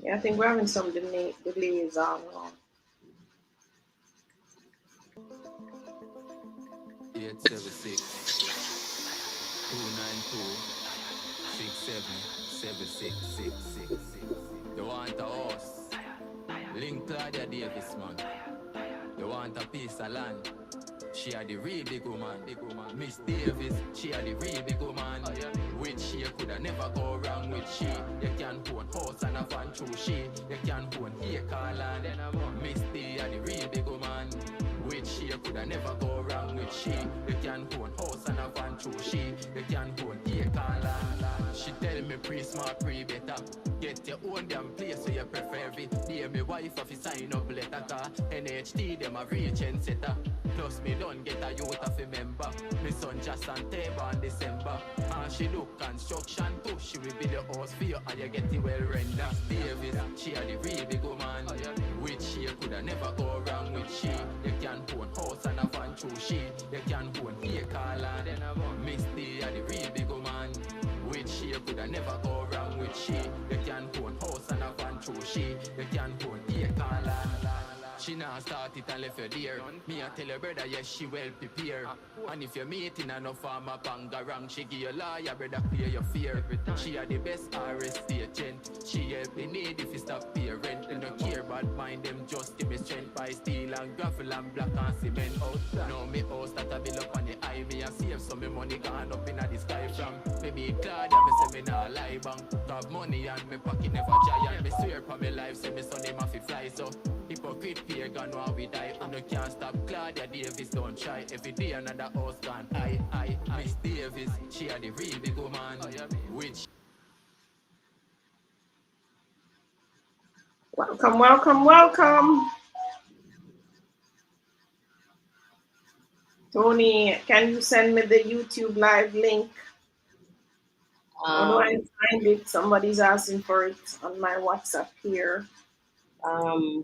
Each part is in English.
Yeah, I think we're having some delays on. 876-292-6776. You want a horse? Link Claudia Davis, man. You want a piece of land? She are the real big woman, Miss Davis, she are the real big woman. With she, you coulda never go wrong with she. You can own horse and a van through she. You can own acre land. Miss D are the real big woman. With she, you coulda never go wrong with she. You can own horse and a van through she. You can own acre land. She tell me pre-smart, pre-better. Get your own damn place so you prefer it. Dear me wife if you sign up letter car. NHT them a real trend setter. Plus me don't get a youth of a member. Me son just on table in December. And she do construction too. She will be the house for you and you get it well rendered. Davis, she a the real big woman. With she you coulda never go wrong with she. You can own house and a van through she. You can own acre land. Miss D a the real big woman. With she you coulda never go wrong with she. You can own house and a van through she. You can own acre land. She now start it and left you there. Me I tell your brother, yes, she well prepared. And if you're meeting a no farmer pangarang, she give you lawyer, brother, clear your fear. She are the best RST agent. She help the need if you stop pay rent. They don't care about mind them, just give me strength by steel and gravel and black and cement out. Now me house that I build up on the eye. Me I save some me money gone up in the sky from. Maybe Claudia, me say me nah lie bank. Got money and me pocket never giant. Me swear for me life, say me son him have to fly so. Hypocrite pagan while we die. And no can't stop Claudia Davis, don't try. Every day another house gone. I Miss Davis, she are the real big woman. Which Welcome, welcome, welcome. Tony, can you send me the YouTube live link? How do I find it? Somebody's asking for it on my WhatsApp here. I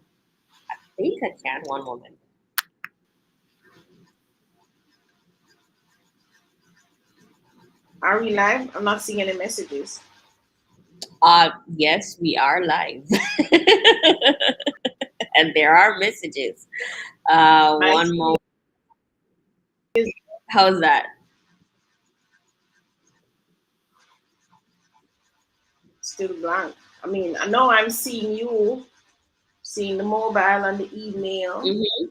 think I can. One moment. Are we live? I'm not seeing any messages. Yes, we are live. And there are messages. One moment. How's that? Still blank. I mean, I know I'm seeing you, seeing the mobile and the email. Mm-hmm.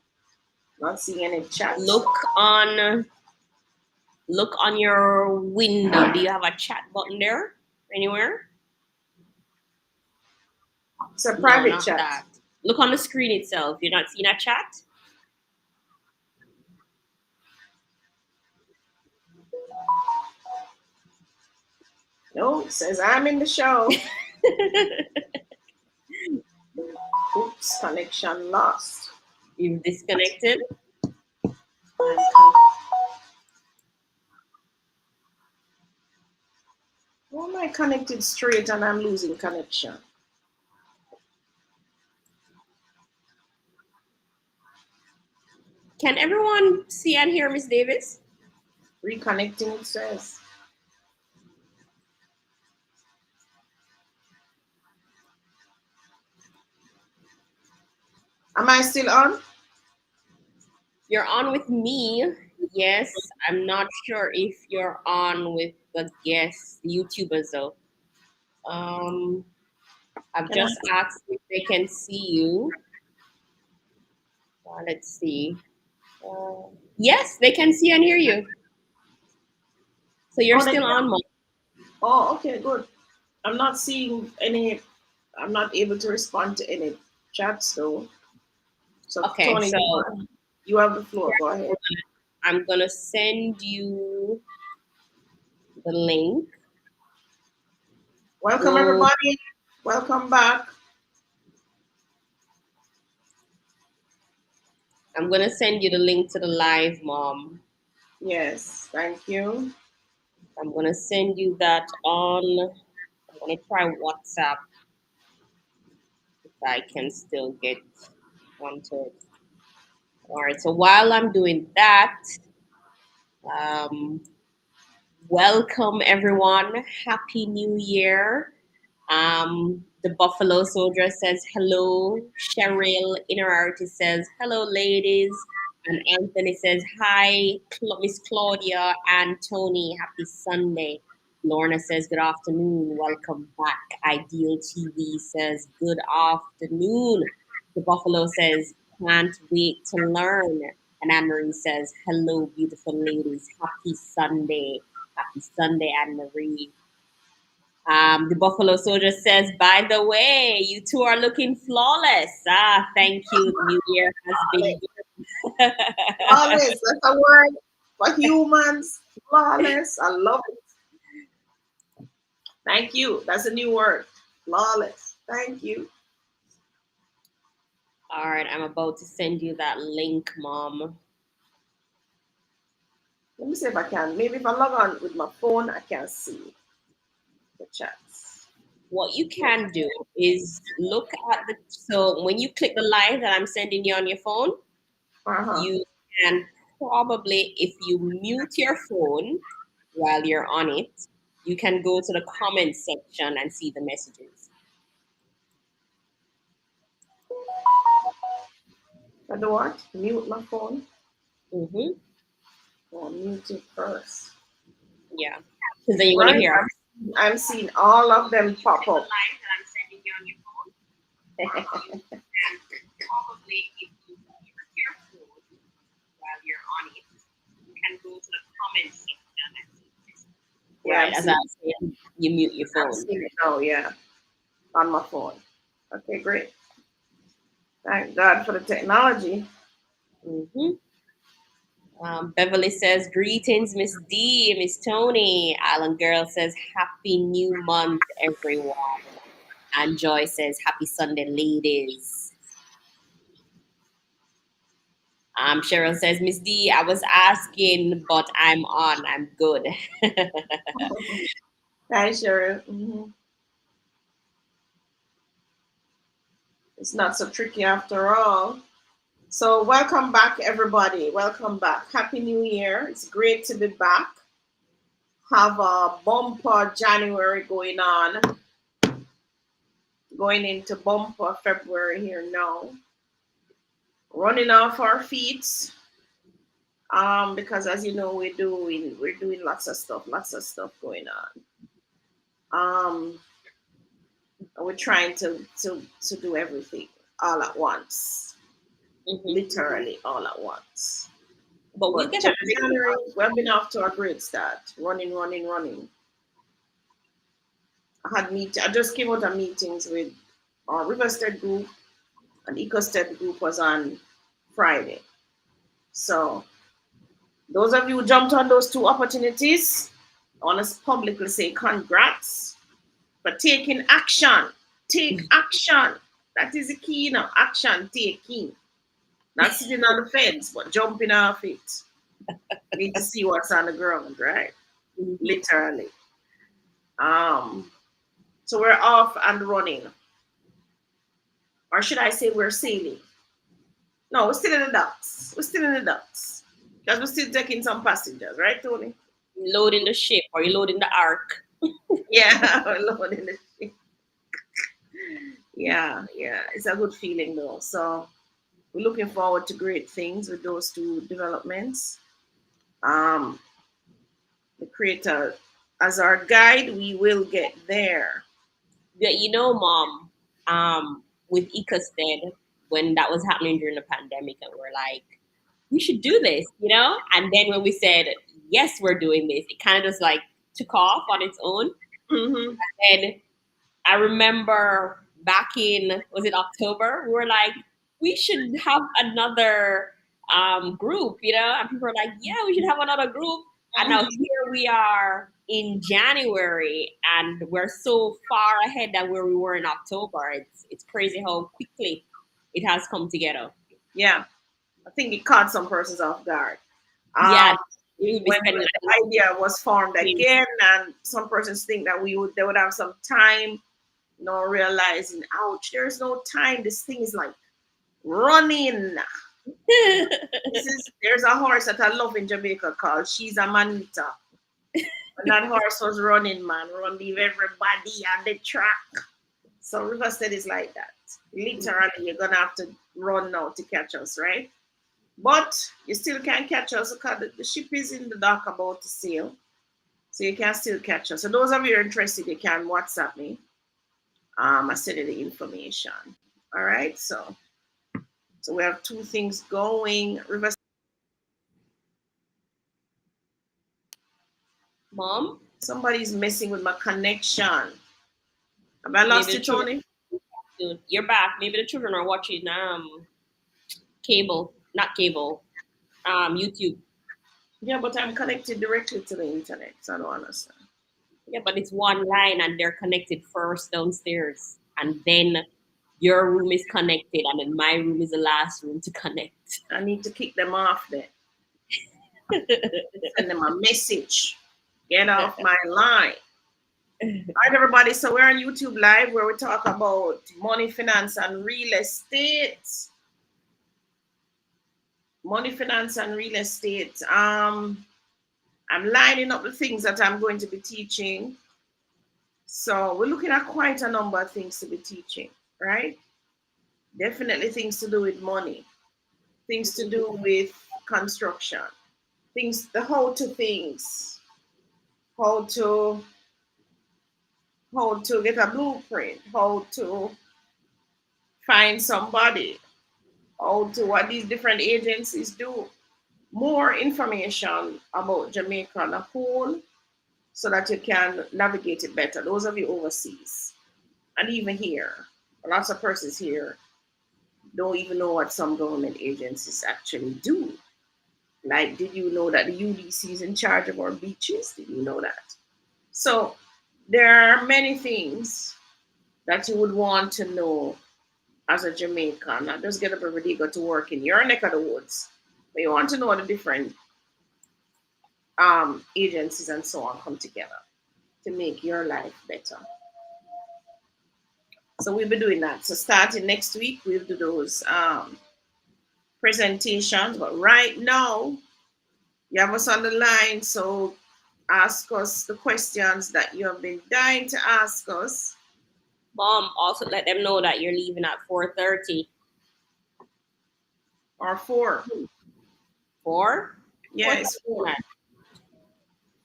Not seeing any chat. Look on your window. Do you have a chat button there anywhere? It's a private chat. That. Look on the screen itself. You're not seeing a chat? No, it says I'm in the show. Oops, connection lost. You've disconnected? Why am I connected straight and I'm losing connection? Can everyone see and hear Miss Davis? Reconnecting, it says. Am I still on? You're on with me. Yes, I'm not sure if you're on with the guests, the YouTubers though. I've just asked if they can see you. Let's see. Yes, they can see and hear you. So you're still on, Mom. Oh, okay, good. I'm not seeing any. I'm not able to respond to any chats though. So okay, Tony, so you have the floor. Go ahead. I'm gonna send you the link. Welcome everybody. Welcome back. I'm gonna send you the link to the live, Mom. Yes, thank you. I'm gonna send you that on. I'm gonna try WhatsApp if I can still get onto it. All right. So while I'm doing that, welcome everyone. Happy New Year. The Buffalo Soldier says hello. Cheryl Inner Artist says hello, ladies. And Anthony says hi, Miss Claudia and Tony. Happy Sunday. Lorna says good afternoon. Welcome back. Ideal TV says good afternoon. The Buffalo says can't wait to learn. And Anne Marie says hello, beautiful ladies. Happy Sunday. Happy Sunday, Anne Marie. The Buffalo Soldier says, by the way, you two are looking flawless. Ah, thank you. The new year has been good. Flawless. That's a word for humans. Flawless. I love it. Thank you. That's a new word. Flawless. Thank you. All right, I'm about to send you that link, Mom. Let me see if I can. Maybe if I log on with my phone, I can see the chats. What you can do is look at so when you click the live that I'm sending you on your phone, Uh-huh. you can probably, if you mute your phone while you're on it, you can go to the comments section and see the messages. I do what? Mute my phone. Mm-hmm. Or mute it first. Yeah, because then you're gonna Right. hear. I'm seeing all of them pop up. Probably if you use your phone while you're on it, you can go to the comments section and see this. Yeah, Right, as I was saying, you mute your I'm phone. seeing it now, yeah. On my phone. Okay, great. Thank God for the technology. Mm-hmm. Beverly says, greetings, Miss D, Miss Tony. Alan Girl says, happy new month, everyone. And Joy says, happy Sunday, ladies. Cheryl says, Miss D, I was asking, but I'm on. I'm good. Hi, Cheryl. It's not so tricky after all. So, welcome back, everybody. Welcome back. Happy New Year. It's great to be back. Have a bumper January going on, going into bumper February here now. Running off our feet. Because as you know, we're doing lots of stuff going on. Um, we're trying to do everything all at once, Mm-hmm. literally all at once. But we'll But get a January, we've been off to a great start. Running, running, running. I just came out of meetings with our Riversted group, and EcoSted group was on Friday. So those of you who jumped on those two opportunities, I want to publicly say congrats for taking action. Take action. That is the key now. Action taking. Not sitting on the fence, but jumping off it. Need to see what's on the ground, right? Mm-hmm. Literally. So we're off and running. Or should I say we're sailing? No, we're still in the docks. We're still in the docks. Because we're still taking some passengers, right, Tony? Loading the ship or you loading the ark. Yeah, we're loading the ship. Yeah, yeah. It's a good feeling though. So we're looking forward to great things with those two developments. Um, the creator as our guide, we will get there. Yeah, Mom, with EcoStead, when that was happening during the pandemic, and we're like, we should do this, And then when we said, yes, we're doing this, it kind of just like took off on its own. Mm-hmm. And I remember back in, was it October? We were like, we should have another group, And people were like, yeah, we should have another group. And now here we are in January, and we're so far ahead than where we were in October. It's crazy how quickly it has come together. Yeah, I think it caught some persons off guard. Yeah, we would be When spending the idea was formed like, again, and some persons think that they would have some time, realizing, ouch, there's no time. This thing is like running. There's a horse that I love in Jamaica called She's a Manita. And that horse was running, man, run leave everybody on the track. So Riverside is like that. Literally, you're gonna have to run now to catch us, right? But you still can't catch us because the ship is in the dock about to sail. So you can still catch us. So those of you who are interested, you can WhatsApp me. I send you the information. All right. So we have two things going. Riverside. Mom, Somebody's messing with my connection. Have I lost maybe you, the children. Tony? Dude, you're back. Maybe the children are watching cable, not cable, YouTube. Yeah, but I'm connected directly to the internet, so I don't understand. Yeah, but it's one line and they're connected first downstairs, and then your room is connected, and then my room is the last room to connect. I need to kick them off then. Send them a message. Get off my line. All right, everybody. So we're on YouTube Live where we talk about money, finance, and real estate. Money, finance, and real estate. I'm lining up the things that I'm going to be teaching. So we're looking at quite a number of things to be teaching, right? Definitely things to do with money, things to do with construction, things, the how to things, how to get a blueprint, how to find somebody, how to what these different agencies do. More information about Jamaica on a whole so that you can navigate it better. Those of you overseas and even here, lots of persons here don't even know what some government agencies actually do. Like, did you know that the UDC is in charge of our beaches? Did you know that? So there are many things that you would want to know as a Jamaican, not just get up every day, go to work in your neck of the woods, but you want to know the different agencies and so on come together to make your life better. So we'll be doing that. So starting next week, we'll do those presentations. But right now, you have us on the line, so ask us the questions that you have been dying to ask us. Mom, also let them know that you're leaving at 4:30. Or 4. 4? Yeah, it's 4.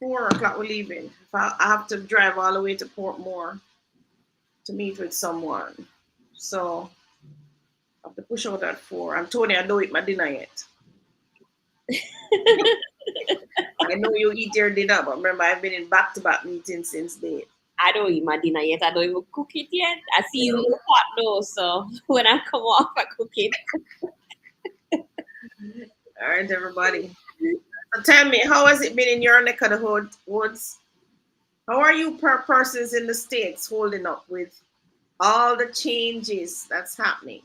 4 o'clock we're leaving. If I have to drive all the way to Portmore to meet with someone. So I have to push out at 4. And Tony, I don't eat my dinner yet. I know you eat your dinner, but remember I've been in back-to-back meetings since then. I don't eat my dinner yet. I don't even cook it yet. I see you in the pot though, so when I come off, I cook it. All right, everybody. So tell me, how has it been in your neck of the woods? How are you persons in the States holding up with all the changes that's happening?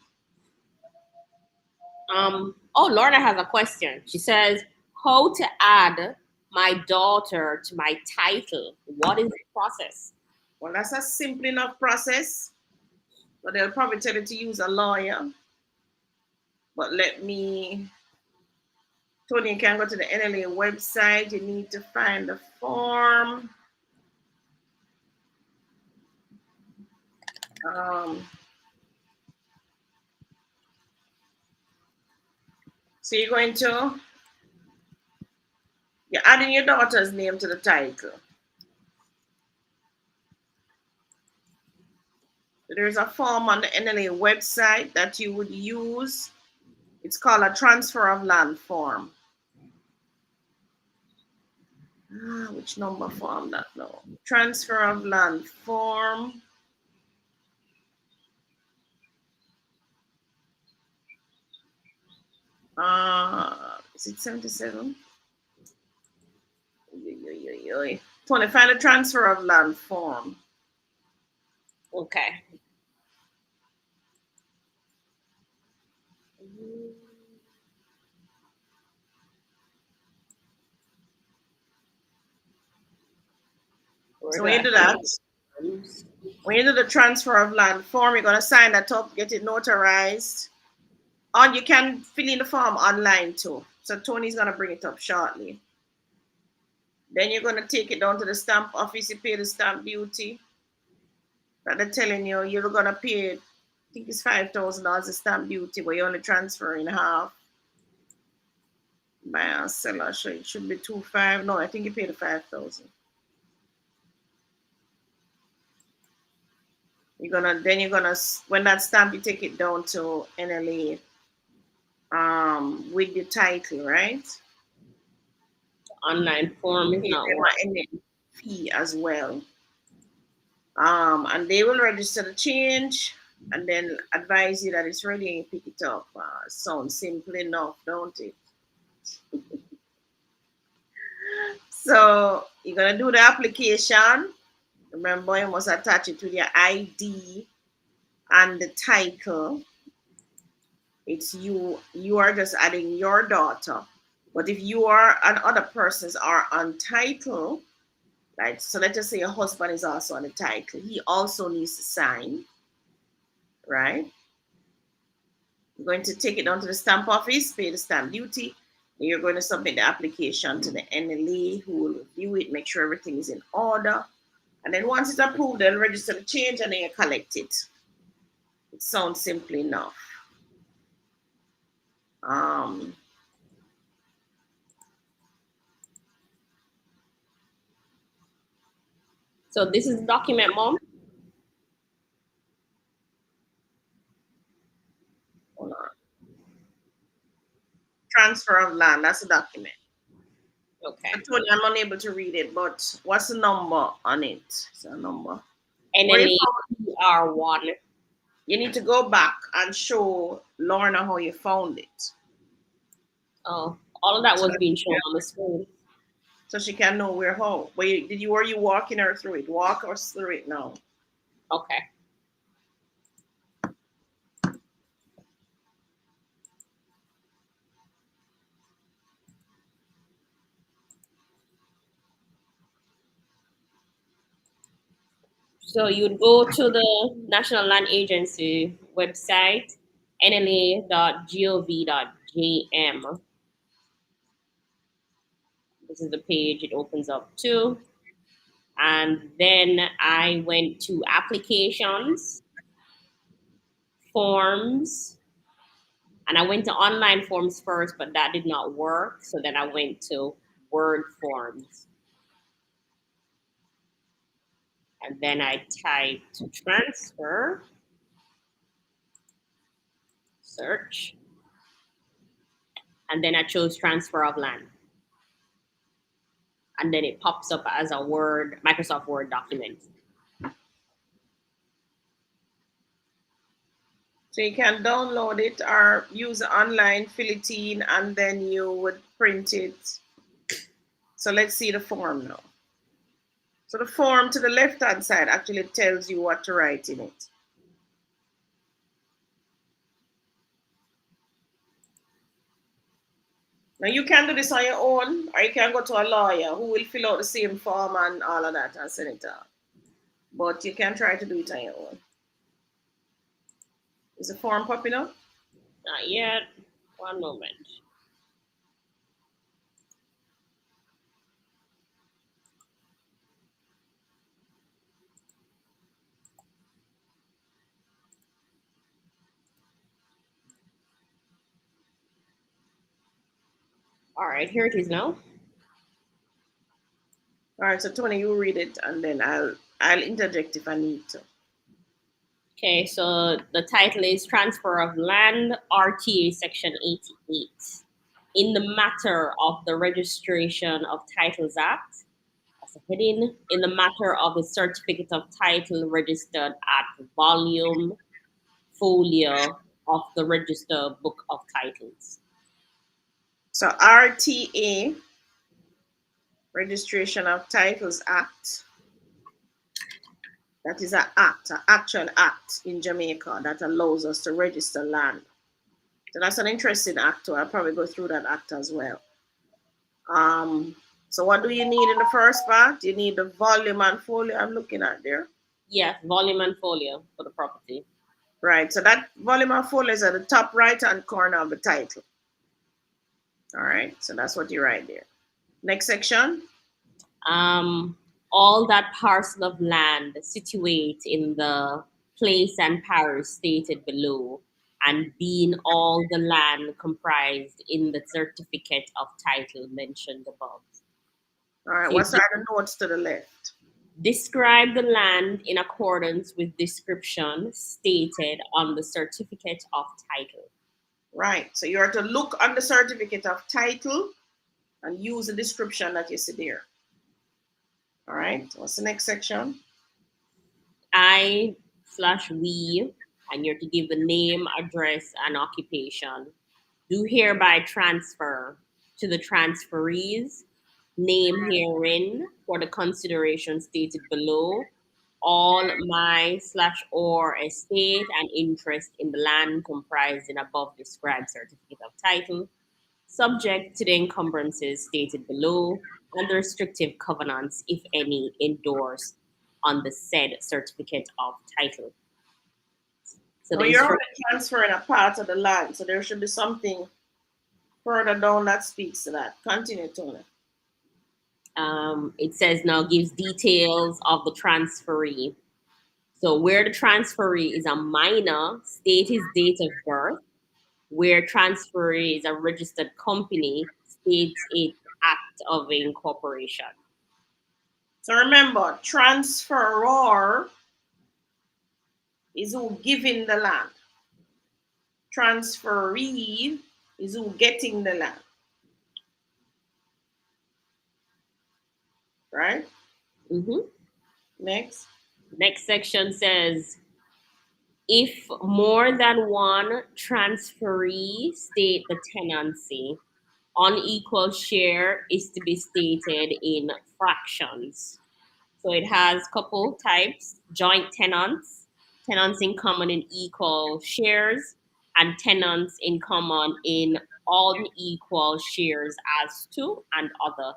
Oh, Lorna has a question. She says, how to add my daughter to my title? What is the process? Well, that's a simple enough process, but they'll probably tell you to use a lawyer. But Tony, you can go to the NLA website. You need to find the form. So you're adding your daughter's name to the title. So there's a form on the NLA website that you would use. It's called a transfer of land form. Which number form that now? Transfer of land form. Is it 77? 20, find a transfer of land form. Okay. So when you do that, when you do the transfer of land form, you're going to sign that up, get it notarized. And you can fill in the form online too. So Tony's going to bring it up shortly. Then you're going to take it down to the stamp office, you pay the stamp duty. that they're telling you you're gonna pay. I think it's $5,000 of stamp duty, but you're only transferring half by a seller. So it should be 2.5. No, I think you paid the 5,000. You're gonna when that stamp you take it down to NLA with the title, right? Online form is Pay not them an working. NLA fee as well. And they will register the change and then advise you that it's ready and you pick it up. Sounds simple enough, don't it? So you're gonna do the application. Remember, you must attach it with your ID and the title. It's you. You are just adding your daughter. But if you are and other persons are on title, right? So let's just say your husband is also on the title. He also needs to sign, right? You're going to take it down to the stamp office, pay the stamp duty. And you're going to submit the application to the NLA who will review it, make sure everything is in order. And then once it's approved, they'll register the change and then you collect it. It sounds simple enough. Um, So this is the document, Mom. hold on. Transfer of land, that's a document. Okay. So Tony, I'm unable to read it, but what's the number on it? It's a number. Where you found, NLA-PR1. you need to go back and show Lorna how you found it. Oh, all of that So was that being shown on the screen. so she can know where home. Were you walking her through it? Walk her through it now. Okay. So you'd go to the National Land Agency website, nla.gov.jm. This is the page it opens up to. And then I went to applications, forms, and I went to online forms first, but that did not work. So then I went to Word forms. And then I typed transfer, search, and then I chose transfer of land. And then it pops up as a Microsoft Word document. So you can download it or use online, fill it in, and then you would print it. So let's see the form now. So the form to the left-hand side actually tells you what to write in it. Now you can do this on your own, or you can go to a lawyer who will fill out the same form and all of that and send it out. But you can try to do it on your own. Is the form popping up? Not yet. One moment. All right, here it is now. All right, so Tony, you read it, and then I'll interject if I need to. Okay, so the title is Transfer of Land, RTA Section 88. In the matter of the Registration of Titles Act, that's a heading, in the matter of the certificate of title registered at volume folio of the Register Book of Titles. So RTA, Registration of Titles Act, that is an actual act in Jamaica that allows us to register land. So that's an interesting act too. I'll probably go through that act as well. So what do you need in the first part? You need the volume and folio I'm looking at there. Yes, volume and folio for the property. Right, so that volume and folio is at the top right-hand corner of the title. All right, so that's what you write there. Next section. Um, all that parcel of land situate in the place and parish stated below, and being all the land comprised in the certificate of title mentioned above. All right, So you what's are the notes to the left? describe the land in accordance with description stated on the certificate of title. Right. So you are to look on the certificate of title and use the description that you see there. All right. What's the next section? I/we, and you're to give the name, address, and occupation. Do hereby transfer to the transferees, name herein for the consideration stated below, all my/or estate and interest in the land comprised in above described certificate of title, subject to the encumbrances stated below and the restrictive covenants, if any, endorsed on the said certificate of title. So No, the you're only instruction. transferring a part of the land. So there should be something further down that speaks to that. Continue, Tony. It says now gives details of the transferee. So where the transferee is a minor, state his date of birth. Where transferee is a registered company, states its act of incorporation. So remember, transferor is who giving the land. Transferee is who getting the land. Right? Mhm. Next. Next section says if more than one transferee state the tenancy, unequal share is to be stated in fractions. So it has couple types: joint tenants, tenants in common in equal shares, and tenants in common in unequal shares as to and other.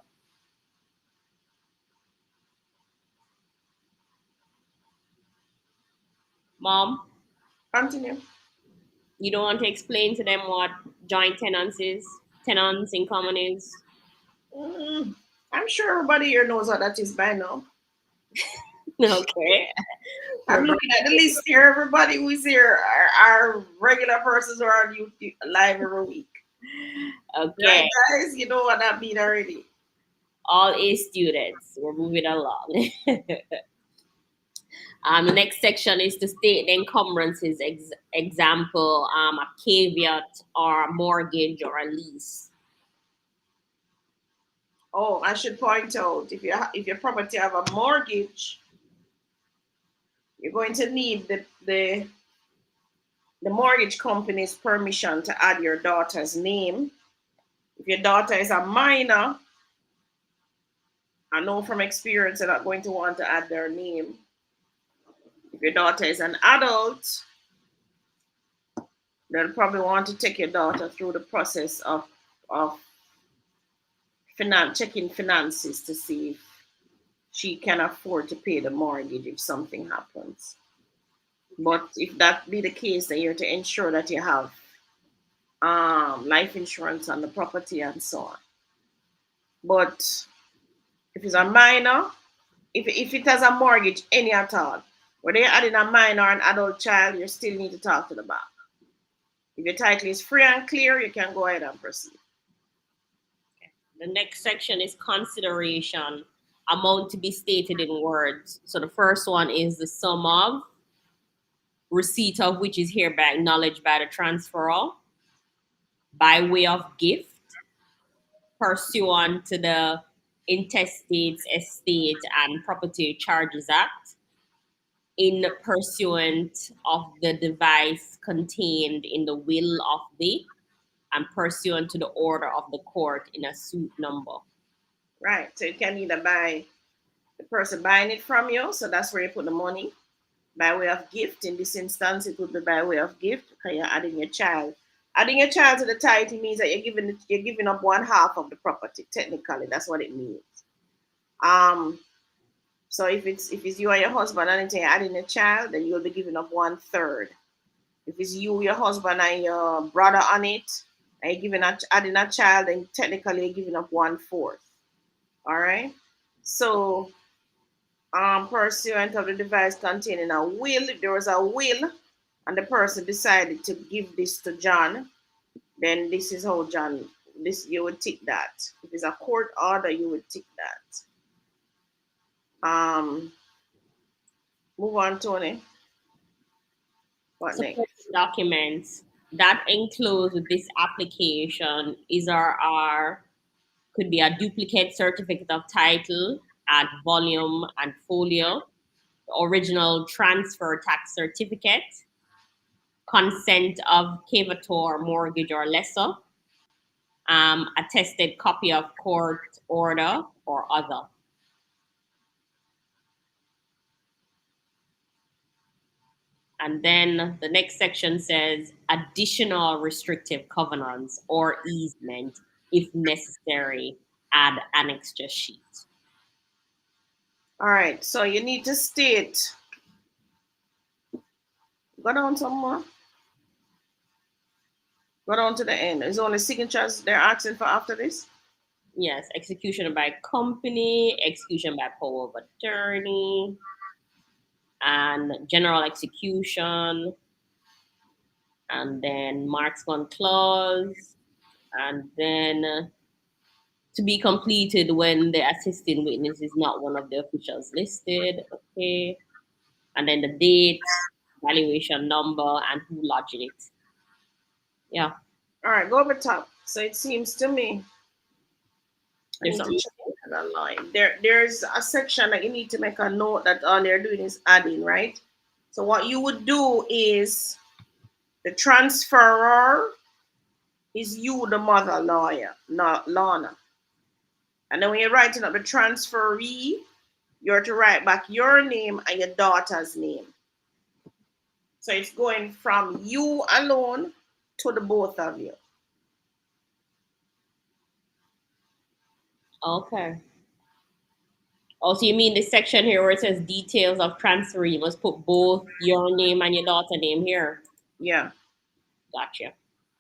Mom, Continue. you don't want to explain to them what joint tenants is? Tenants in common is? Mm, I'm sure everybody here knows what that is by now. Okay. I'm We're looking at the list here. Everybody who's here are regular persons who are on YouTube live every week. okay. Right, guys? You know what that means already. All A students. We're moving along. The next section is to state the encumbrances, example, a caveat or a mortgage or a lease. Oh, I should point out if your property have a mortgage, you're going to need the mortgage company's permission to add your daughter's name. If your daughter is a minor, I know from experience they're not going to want to add their name. If your daughter is an adult, they'll probably want to take your daughter through the process of checking finances to see if she can afford to pay the mortgage if something happens. But if that be the case, then you're to ensure that you have life insurance on the property and so on. But if it's a minor, if it has a mortgage, any at all, whether you're adding a minor or an adult child, you still need to talk to the bank. If your title is free and clear, you can go ahead and proceed. The next section is consideration, amount to be stated in words. So the first one is the sum of, receipt of which is hereby acknowledged by the transferor, by way of gift, pursuant to the Intestates, Estate, and Property Charges Act, in pursuant of the device contained in the will of the, and pursuant to the order of the court in a suit number. Right. So you can either buy the person buying it from you, so that's where you put the money. By way of gift, in this instance, it would be by way of gift because you're adding your child. Adding your child to the title means that you're giving up one half of the property. Technically, that's what it means. Um, so if it's you and your husband and you're adding a child, then you'll be giving up 1/3. If it's you, your husband, and your brother on it, and you're adding a child, then technically you're giving up 1/4. All right. So pursuant of the device containing a will. If there was a will and the person decided to give this to John, then this is how John, this you would tick that. If it's a court order, you would tick that. Move on, Tony. What Supporting next? documents that includes with this application is our could be a duplicate certificate of title at volume and folio, the original transfer tax certificate, consent of cavator mortgage or lesser, attested copy of court order or other. And then the next section says additional restrictive covenants or easement, if necessary, add annexure sheet. All right, so you need to state, go down some more, go down to the end. There's only signatures they're asking for after this. Yes, execution by company, execution by power of attorney, and general execution, and then marksman clause, and then to be completed when the assisting witness is not one of the officials listed. Okay, and then the date, valuation number, and who lodged it. Yeah, All right, go over top. So it seems to me I there's need some. to check that line. There's a section that you need to make a note that all they're doing is adding, right? So what you would do is the transferor is you, the mother lawyer, not Lana. And then when you're writing up the transferee, you're to write back your name and your daughter's name. So it's going from you alone to the both of you. Okay. Also, you mean this section here where it says details of transfer? You must put both your name and your daughter name here. Yeah. Gotcha.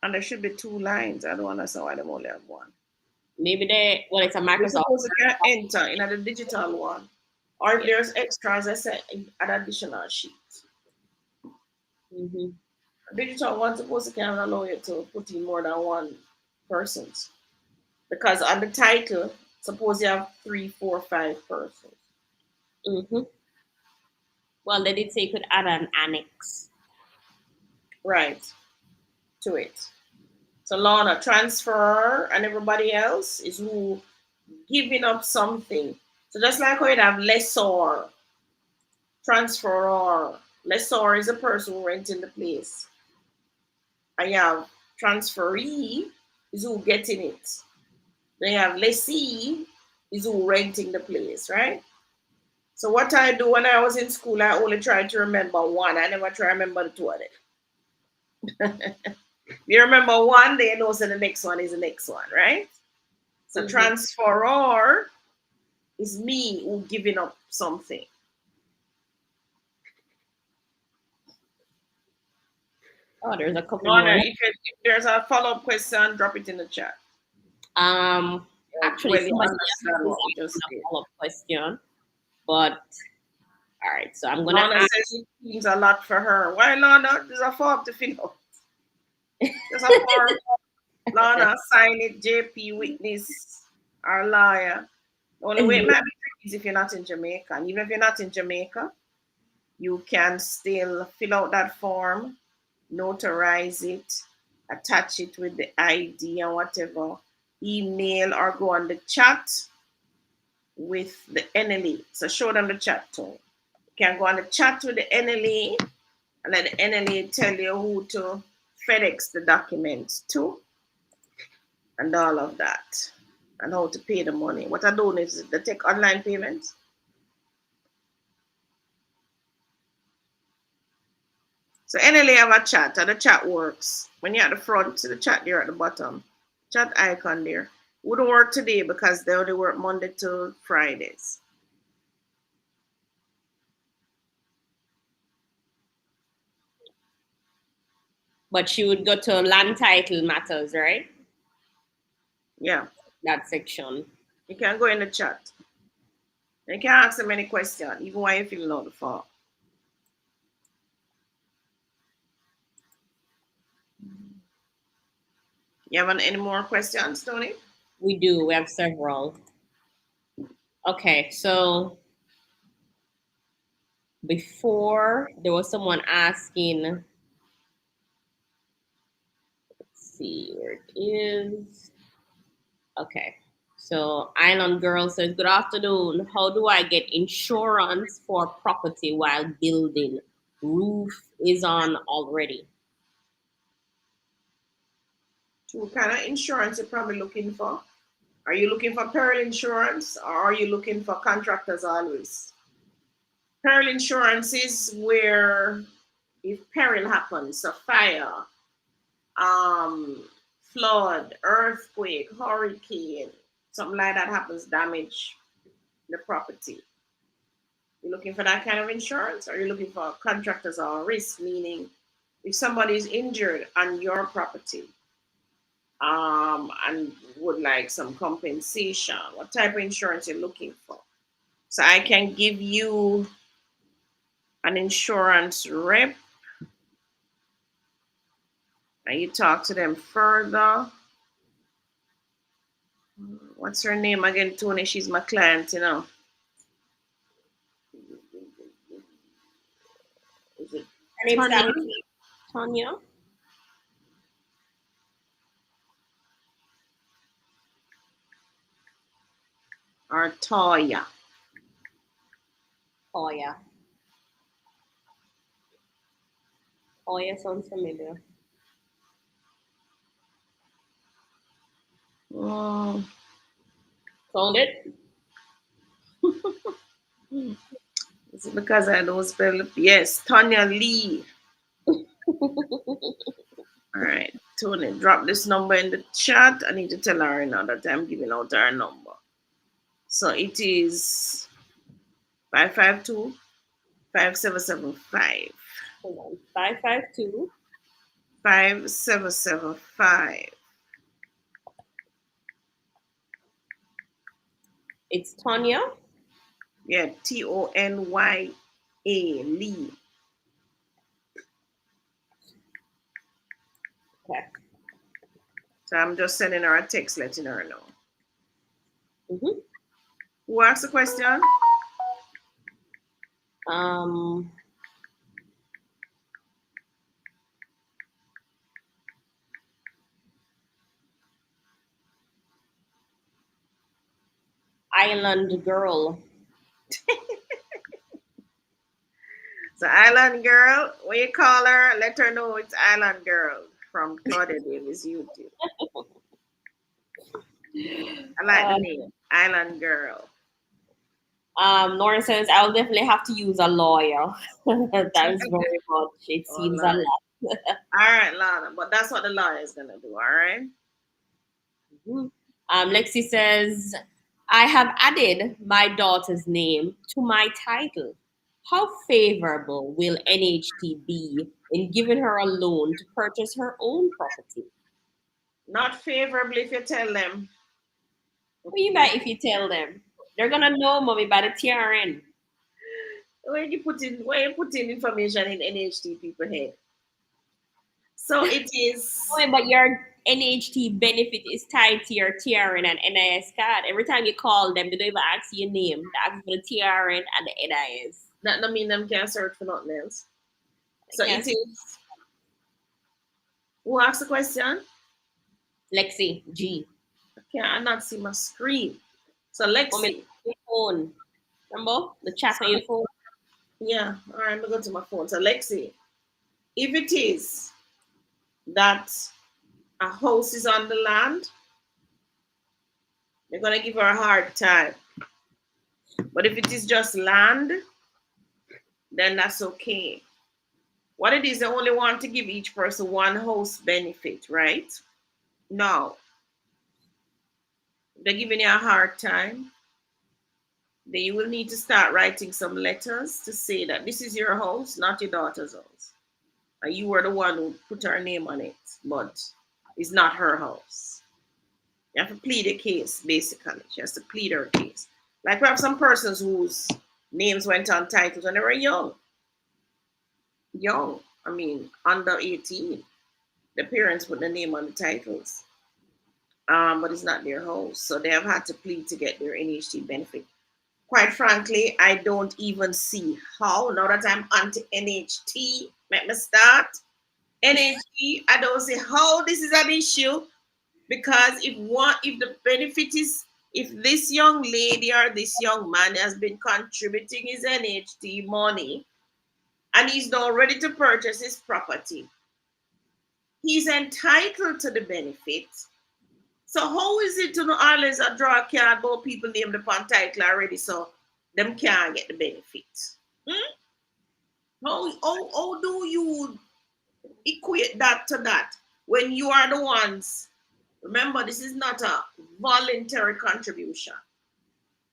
And there should be two lines. I don't understand why they only have one. Maybe well, it's a We're Microsoft. supposed to can enter in the digital one. Or if Yeah. there's extras, I said an additional sheet. Mm-hmm. A digital one supposed to can allow you to put in more than one persons. Because on the title, suppose you have 3, 4, 5 persons. Mm-hmm. Well, they did say you could add an annex. Right, to it. So Lana, transfer and everybody else is who giving up something. So just like how you have lessor, transferor. Lessor is a person who renting the place. I have transferee is who getting it. Then you have lessee is who renting the place, right? So what I do when I was in school, I only tried to remember one. I never try to remember the two of them. You remember one, then you know so the next one is the next one, right? So Mm-hmm. transferor is me who giving up something. Oh, there's a couple more. Lorna, if there's a follow-up question, drop it in the chat. Um, Actually, Well, you somebody else understand is what we just asking a did. follow-up question, but all right. So I'm gonna Lorna ask. says it means a lot for her. Why, Lorna? There's a form to fill out. There's a form. Lorna, sign it, JP, witness, or lawyer. The only way it might be tricky is if you're not in Jamaica. And even if you're not in Jamaica, you can still fill out that form, notarize it, attach it with the ID and whatever, email or go on the chat with the NLE. So show them the chat too. You can go on the chat with the NLE and let the NLE tell you who to FedEx the documents to and all of that and how to pay the money. What I do is they take online payments. So NLA have a chat and the chat works. When you're at the front, see the chat there at the bottom. Chat icon there. Wouldn't work today because they only work Monday to Fridays. But she would go to land title matters, right? Yeah. That section. You can go in the chat. You can ask them any question, even while you're filling out the form. You have any more questions, Tony? We do. We have several. Okay, so before there was someone asking, let's see where it is. Okay. So Island Girl says, "Good afternoon. How do I get insurance for property while building? Roof is on already." So what kind of insurance you're probably looking for? Are you looking for peril insurance or are you looking for contractors always? Peril insurance is where if peril happens, a fire, flood, earthquake, hurricane, something like that happens, damage the property. You're looking for that kind of insurance, or you're looking for contractors or risk, meaning if somebody is injured on your property, and would like some compensation, what type of insurance you're looking for. So I can give you an insurance rep and you talk to them further. What's her name again, Tony? She's my client, you know. Is it Her name's Tanya Tanya. or Toya? Oh yeah. Oh yeah, sounds familiar. Oh, Found it? is it because I don't spell it? Yes, Tanya Lee. All right, Tony, drop this number in the chat. I need to tell her now that I'm giving out her number. So it is 552 5775. Hold on. 552. 5775. It's Tanya. Yeah, Tonya Lee. Okay. So I'm just sending her a text letting her know. Mm-hmm. Who asked the question? Um, Island Girl. So Island Girl, when you call her, let her know it's Island Girl from Claudia Davis YouTube. I like the Uh, name, Island Girl. Lauren says, "I'll definitely have to use a lawyer." Thanks very much. It Oh seems a Lord. lot. All right, Lana, but that's what the lawyer is gonna do. All right. Mhm. Lexi says, "I have added my daughter's name to my title. How favorable will NHT be in giving her a loan to purchase her own property?" Not favorably if you tell them. What you buy if you tell them? They're gonna know, mommy, by the TRN. When you put in information in NHT people head. So it is. Mommy, but your NHT benefit is tied to your TRN and NIS card. Every time you call them, they don't even ask your name. They ask for the TRN and the NIS. That don't mean them can't search for nothing else. So it Yes, is. Who asked the question? Lexi G. I cannot see my screen. So Mommy, Lexi. your phone. Remember the chat So on your phone? yeah, all right, I'm gonna go to my phone. So Lexi, if it is that a house is on the land, they're gonna give her a hard time. But if it is just land, then that's okay. What it is, they only want to give each person one house benefit, right? Now, they're giving you a hard time. Then you will need to start writing some letters to say that this is your house, not your daughter's house. And you were the one who put her name on it, but it's not her house. You have to plead a case, basically. She has to plead her case. Like we have some persons whose names went on titles when they were young. Young. I mean, under 18. The parents put the name on the titles. But it's not their house. So they have had to plead to get their NHT benefit. Quite frankly, I don't even see how. Now that I'm anti NHT, let me start. NHT, I don't see how this is an issue because if the benefit is if this young lady or this young man has been contributing his NHT money and he's now ready to purchase his property, he's entitled to the benefit. So how is it to no always a draw a card about people named upon title already so them can't get the benefit? Hmm? How do you equate that to that when you are the ones? Remember, this is not a voluntary contribution.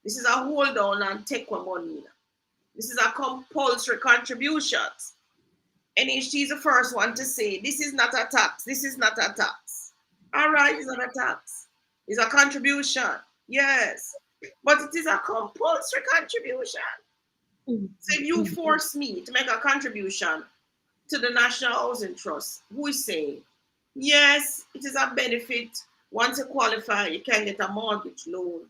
This is a hold on and take one money. This is a compulsory contribution. NHT is the first one to say this is not a tax. This is not a tax. All right, it's not a tax. It's a contribution. Yes. But it is a compulsory contribution. So if you force me to make a contribution to the National Housing Trust, who is saying, yes, it is a benefit. Once you qualify, you can get a mortgage loan.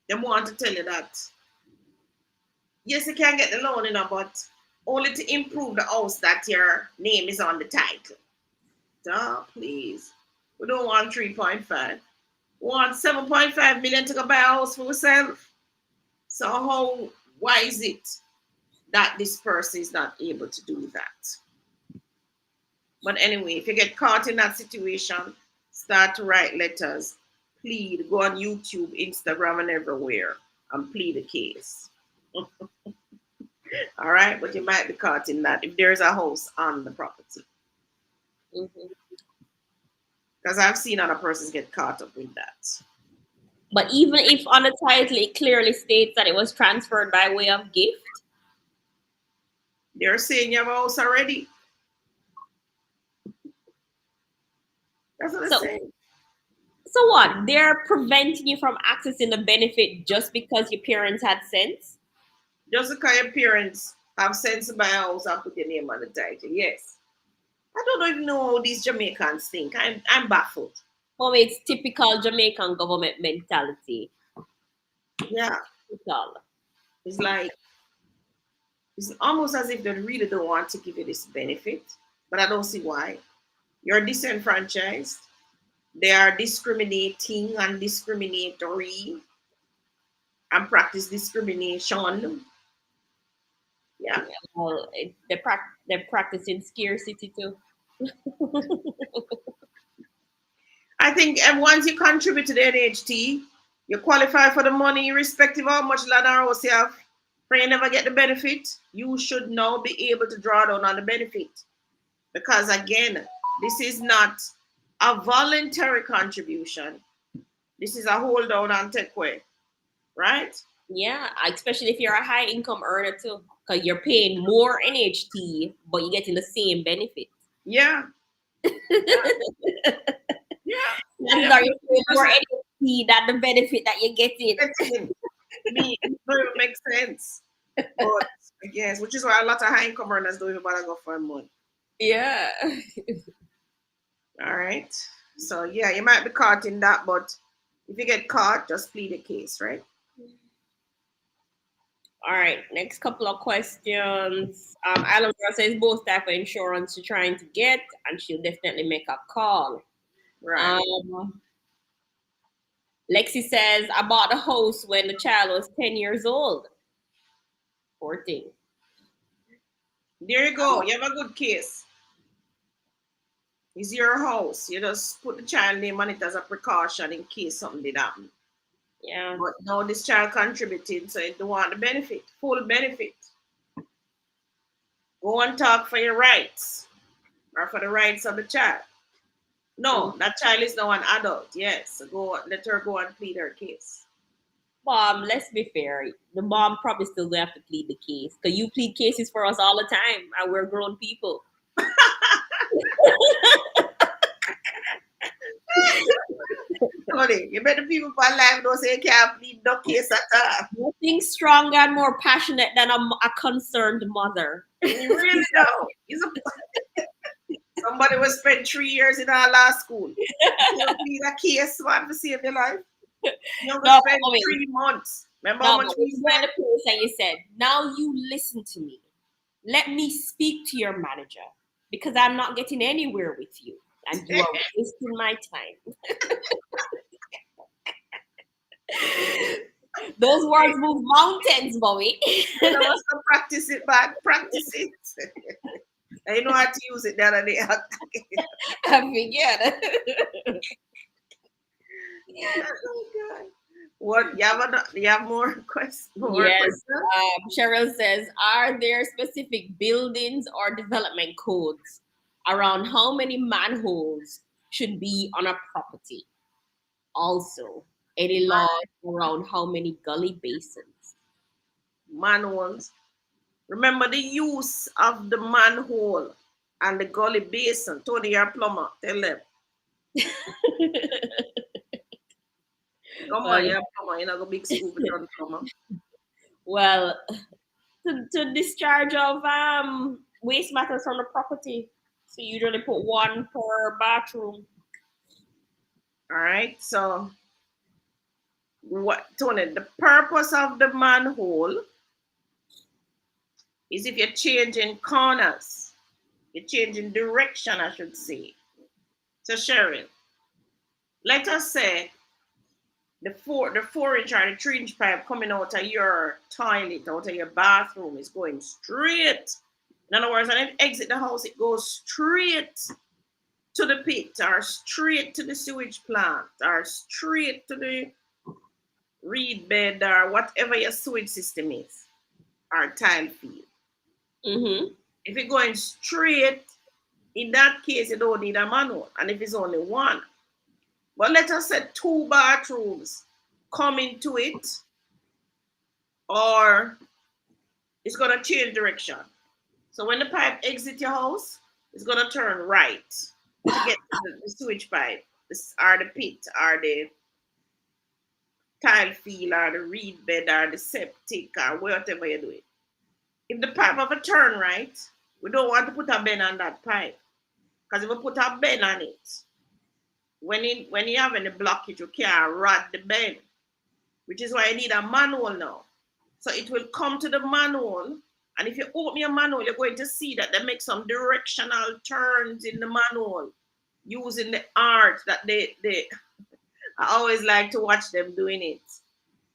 They want to tell you that. Yes, you can get the loan, but only to improve the house that your name is on the title. Duh, please. We don't want 3.5. We want 7.5 million to go buy a house for yourself. So why is it that this person is not able to do that? But anyway, if you get caught in that situation, start to write letters, plead, go on YouTube, Instagram, and everywhere, and plead a case. All right, but you might be caught in that if there's a house on the property. Because I've seen other persons get caught up with that. But even if on the title it clearly states that it was transferred by way of gift, they're saying you have a house already. That's what they're saying. So what? They're preventing you from accessing the benefit just because your parents had sense? Just because your parents have sense to buy a house and put your name on the title, yes. I don't even know how these Jamaicans think. I'm baffled. Oh, it's typical Jamaican government mentality. Yeah. Typical. It's like, it's almost as if they really don't want to give you this benefit, but I don't see why. You're disenfranchised. They are discriminating and discriminatory and practice discrimination. Yeah. Well, they're practicing scarcity too. I think once you contribute to the NHT, you qualify for the money, irrespective of how much land or house you have. When you never get the benefit, you should now be able to draw down on the benefit. Because again, this is not a voluntary contribution. This is a hold down and take away, right? Yeah, especially if you're a high income earner too, because you're paying more NHT, but you're getting the same benefit. Yeah. Yeah. Chances are you're paying more NHT than the benefit that you're getting. It doesn't make sense. But I guess, which is why a lot of high income earners don't even bother go find money. Yeah. All right. So yeah, you might be caught in that, but if you get caught, just plead the case, right? All right. Next couple of questions. Alan says both type of insurance she's trying to get, and she'll definitely make a call. Right. Lexi says I bought a house when the child was 10 years old. 14. There you go. You have a good case. It's your house. You just put the child name on it as a precaution in case something did happen. Yeah. But now this child contributed, so you don't want the benefit, full benefit. Go and talk for your rights or for the rights of the child. No, that child is now an adult. Yes. So let her go and plead her case. Mom, let's be fair. The mom probably still gonna have to plead the case. Because you plead cases for us all the time and we're grown people. Honey, you bet the people for life don't say you can't plead No case at all. Nothing stronger and more passionate than a concerned mother. You really don't. Somebody will spend 3 years in our law school. You need a case, man, to save your life. You will No, spend mommy. 3 months. Remember how No, much but we when you were in the spent? place and you said, now you listen to me. Let me speak to your manager because I'm not getting anywhere with you and you are wasting my time. Those words move mountains, mommy. You know what's to practice it, man? Practice it. I know how to use it the other day. I figured. Oh, God. What you have more questions? More Yes. questions? Cheryl says, are there specific buildings or development codes around how many manholes should be on a property? Also, any laws around how many gully basins? Manholes. Remember the use of the manhole and the gully basin. Tony, your plumber. Tell them. Come on, well, you're a plumber. You're not a big school for done plumber. well, to discharge of waste matters from the property. So you usually put one per bathroom. All right. So what, Tony? The purpose of the manhole is if you're changing corners, you're changing direction, I should say. So Cheryl, let us say the 4 inch or the 3 inch pipe coming out of your toilet, out of your bathroom is going straight. In other words, when it exit the house, it goes straight to the pit or straight to the sewage plant or straight to the reed bed or whatever your sewage system is or tile field. Mm-hmm. If it's going straight, in that case, you don't need a manual. And if it's only one, but let us say 2 bathrooms come into it, or it's gonna change direction. So when the pipe exits your house, it's gonna turn right to get to the sewage pipe, or the pit, or the tile field, or the reed bed, or the septic, or whatever you do it. If the pipe have a turn right, we don't want to put a bend on that pipe. Because if we put a bend on it, when you have any blockage, you can't rod the bend, which is why you need a manual now. So it will come to the manual, and if you open your manual, you're going to see that they make some directional turns in the manual using the art that they I always like to watch them doing it,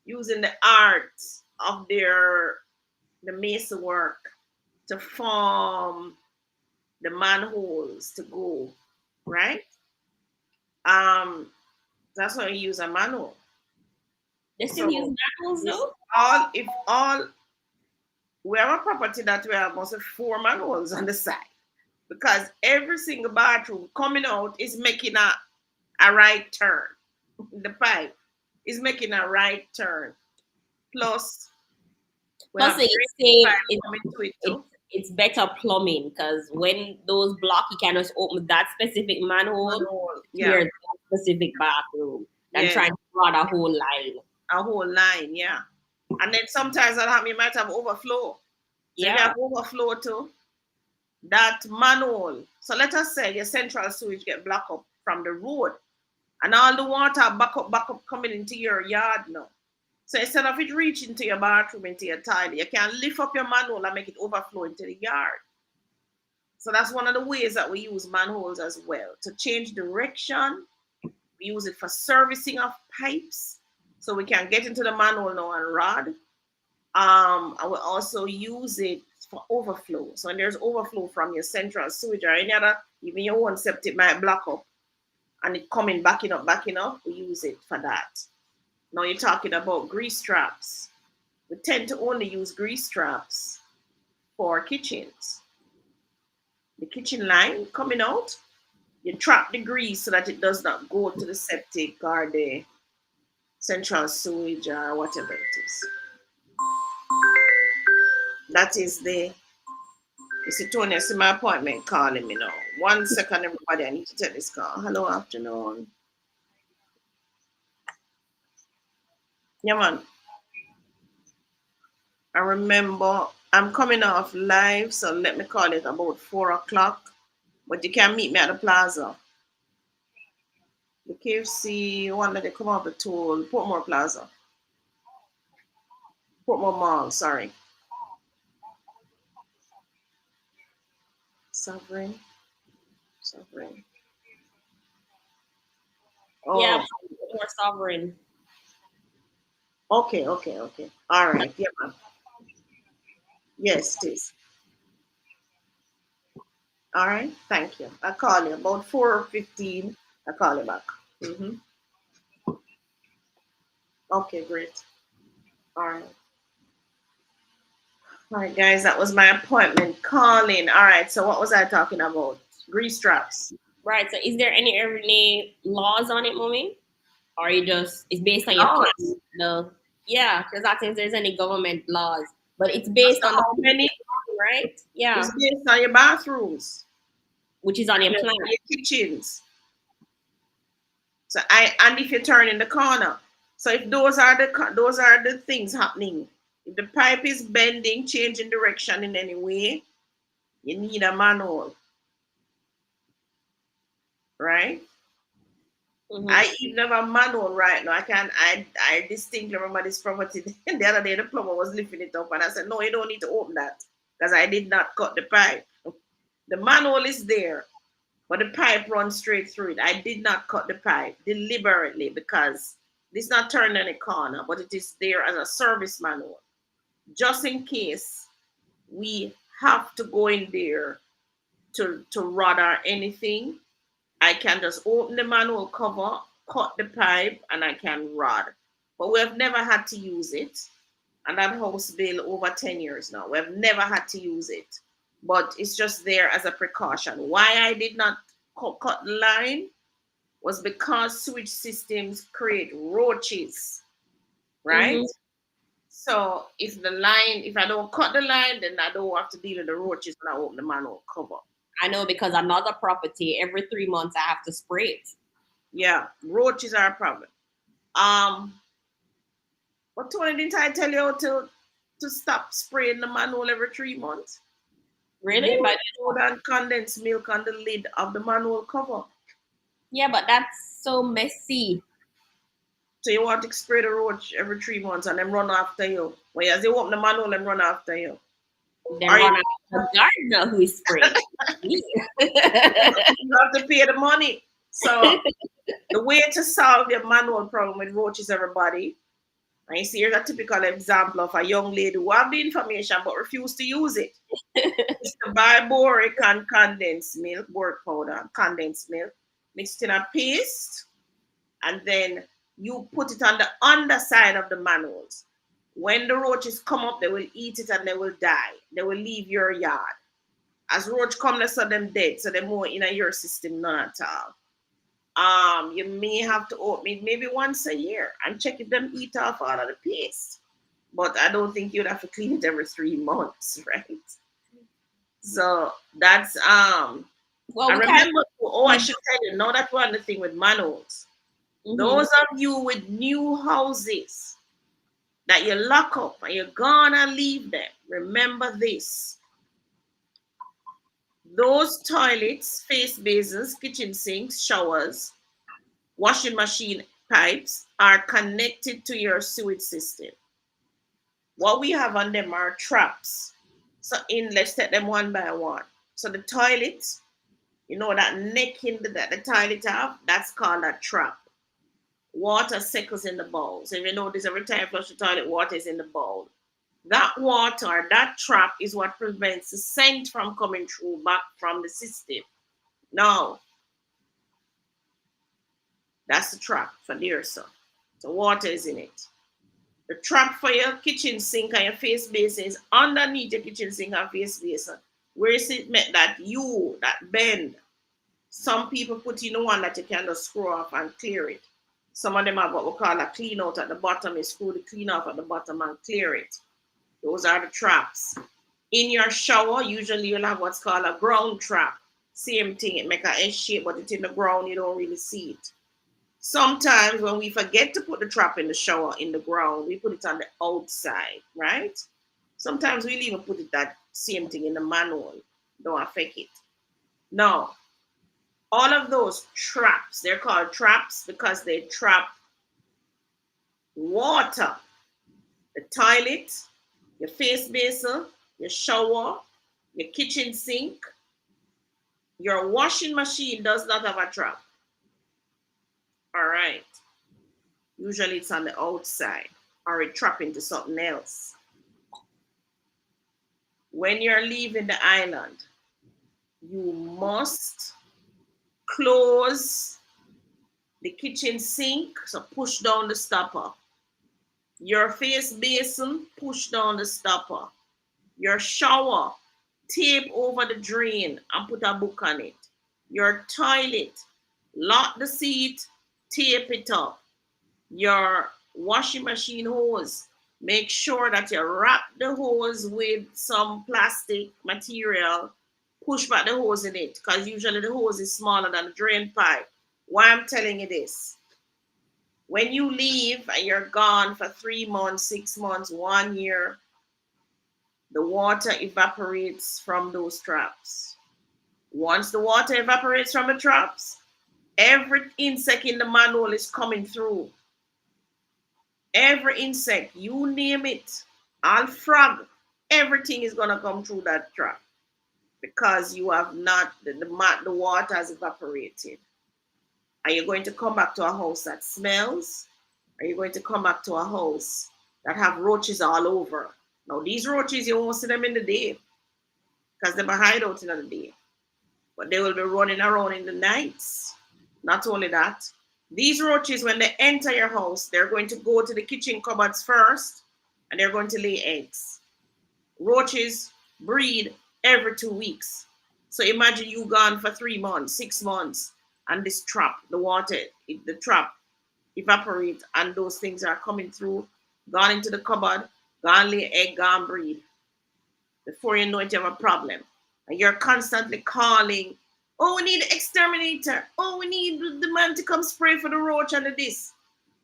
using the art of the mason work to form the manholes to go, right? Um, that's why you use a manual. They still use So manuals it's though? all if all we have a property that we have almost 4 manuals on the side because every single bathroom coming out is making a right turn. The pipe is making a right turn. Plus, we Plus, have it drainage save pipe it, coming to it it too. it's better plumbing because when those block, you can just open that specific manhole, Manhole, yeah, clear that specific bathroom than yes, trying to run a whole line. a whole line, yeah. And then sometimes that happen, you might have overflow. So if you Yeah. have overflow too, that manhole. So let us say your central sewage get blocked up from the road, and all the water back up coming into your yard now. So instead of it reaching to your bathroom, into your tile, you can lift up your manhole and make it overflow into the yard. So that's one of the ways that we use manholes as well to change direction. We use it for servicing of pipes, so we can get into the manhole now and rod. I will also use it for overflow. So when there's overflow from your central sewage or any other, even your own septic might block up and it coming backing up, we use it for that. Now you're talking about grease traps. We tend to only use grease traps for kitchens. The kitchen line coming out, you trap the grease so that it does not go to the septic or the central sewage or whatever it is. That is the Mr. Tony, I see my appointment calling me now. 1 second, everybody. I need to take this call. Hello, afternoon. Yeah, man. I remember I'm coming off live, so let me call it about 4 o'clock. But you can meet me at the plaza. The KFC one that they come off the toll, Portmore Plaza. Portmore Mall, sorry. Sovereign. Sovereign. Yeah, Oh, more sovereign. okay, okay, okay. All right. Yeah, man. Yes, it is. All right. Thank you. I'll call you about 4:15. I'll call you back. Mm-hmm. Okay, great. All right. All right, guys, that was my appointment calling. All right, so what was I talking about? Grease traps. Right. So is there any laws on it, mommy? Or you just it's based on your Laws. plan? No. Yeah, because I think if there's any government laws, but it's As based to on the how many right? is Yeah, based on your bathrooms which is on and your your, plan. your kitchens. So I and if you turn in the corner. So if those are the things happening. If the pipe is bending, changing direction in any way, you need a manual, right? Mm-hmm. I even have a manual right now. I distinctly remember this property. The other day the plumber was lifting it up and I said, no, you don't need to open that because I did not cut the pipe. The manual is there, but the pipe runs straight through it. I did not cut the pipe deliberately because this not turned any corner, but it is there as a service manual. Just in case we have to go in there to rod or anything, I can just open the manual cover, cut the pipe, and I can rod. But we have never had to use it. And that house been over 10 years now. We have never had to use it. But it's just there as a precaution. Why I did not cut the line was because sewage systems create roaches, right? Mm-hmm. So if I don't cut the line, then I don't have to deal with the roaches when I open the manhole cover. I know because another property every 3 months I have to spray it. Yeah, roaches are a problem. Um, but Tony, didn't I tell you how to stop spraying the manhole every 3 months? Really? More But soda and condensed milk on the lid of the manhole cover. yeah, but that's so messy. So you want to spray the roach every 3 months and then run after you. Whereas you open the manhole and run after you. Then Or you run out the gardener who is spraying. you have to pay the money. So the way to solve your manhole problem with roaches, everybody, and you see here's a typical example of a young lady who have the information but refused to use it. Is to buy boric and condensed milk, boric powder and condensed milk, mixed in a paste, and then you put it on the underside of the manholes. When the roaches come up, they will eat it and they will die. They will leave your yard. As roach come, they saw them dead, so they're more in your system, none at all. You may have to open it maybe once a year and check if them eat off all of the paste. But I don't think you'd have to clean it every 3 months, right? So that's Well, I we can't. remember, oh, I should tell you, now that we're on the thing with manuals. Mm-hmm. Those of you with new houses that you lock up and you're gonna leave them, remember this. Those toilets, face basins, kitchen sinks, showers, washing machine pipes are connected to your sewage system. What we have on them are traps. So let's take them one by one. So the toilet, that necking that the toilet have, that's called a trap. Water settles in the bowl. So if you notice, every time you flush the toilet, water is in the bowl. That water, that trap is what prevents the scent from coming through back from the system. Now, that's the trap for there, sir. So water is in it. The trap for your kitchen sink and your face basin is underneath your kitchen sink and face basin. Where is it meant that that bend? Some people put in the one that you can just screw off and clear it. Some of them have what we call a clean out at the bottom. You screw the clean off at the bottom and clear it. Those are the traps. In your shower, usually you'll have what's called a ground trap. Same thing, it make a S shape, but it's in the ground, you don't really see it. Sometimes when we forget to put the trap in the shower in the ground, we put it on the outside, right? Sometimes we'll even put it that same thing in the manual. Don't affect it. Now, all of those traps, they're called traps because they trap water, the toilet, your face basin, your shower, your kitchen sink. Your washing machine does not have a trap. All right. Usually it's on the outside or it trap into something else. When you're leaving the island, you must close the kitchen sink, so push down the stopper. Your face basin, push down the stopper. Your shower, tape over the drain and put a book on it. Your toilet, lock the seat, tape it up. Your washing machine hose, make sure that you wrap the hose with some plastic material, push back the hose in it, because usually the hose is smaller than the drain pipe. Why I'm telling you this? When you leave and you're gone for 3 months, 6 months, 1 year, the water evaporates from those traps. Once the water evaporates from the traps, every insect in the manhole is coming through. Every insect, you name it, all frog, everything is gonna come through that trap because you have not the water has evaporated. Are you going to come back to a house that smells? Are you going to come back to a house that have roaches all over? Now these roaches you won't see them in the day because they hide out in the day, but they will be running around in the nights. Not only that, these roaches, when they enter your house, they're going to go to the kitchen cupboards first and they're going to lay eggs. Roaches breed every 2 weeks. So imagine you gone for 3 months, 6 months, and this trap, the water, the trap evaporate and those things are coming through, gone into the cupboard, gone lay egg, gone breed. Before you know it, you have a problem. And you're constantly calling, oh, we need an exterminator. Oh, we need the man to come spray for the roach and the this.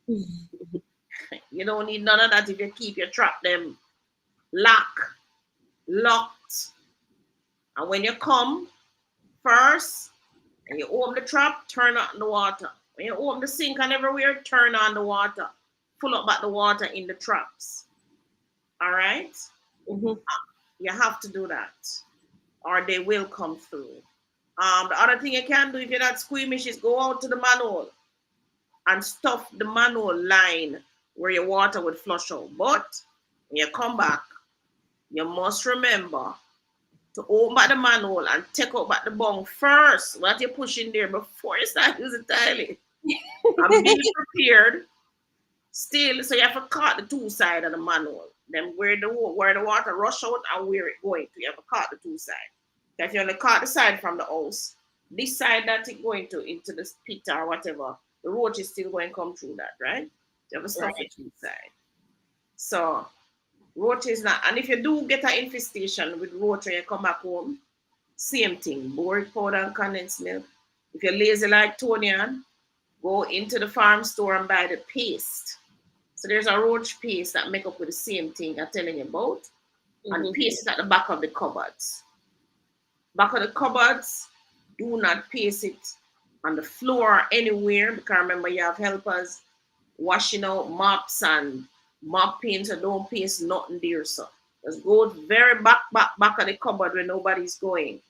You don't need none of that if you keep your trap them locked. And when you come first and you open the trap, turn on the water. When you open the sink and everywhere, turn on the water. Pull up back the water in the traps. All right? Mm-hmm. You have to do that, or they will come through. The other thing you can do if you're not squeamish is go out to the manhole and stuff the manhole line where your water would flush out. But when you come back, you must remember to open back the manhole and take out back the bung first. What you push in there before you start using the toilet. And be prepared still, so you have to cut the two sides of the manhole. Then where the water rush out and where it going to. You have to cut the two sides. If you only cut the side from the house, this side that it going to into the pit or whatever, the roach is still going to come through that, right? You have to stuff Right. it inside. So roach is not, and if you do get an infestation with roach when you come back home, same thing, boric powder and condensed milk. If you're lazy like Tony, go into the farm store and buy the paste. So there's a roach paste that make up with the same thing I'm telling you about. And the Mm-hmm. paste is at the back of the cupboards. Back of the cupboards, do not paste it on the floor anywhere because remember you have helpers washing out mops and mopping, so don't paste nothing there. So just go very back of the cupboard where nobody's going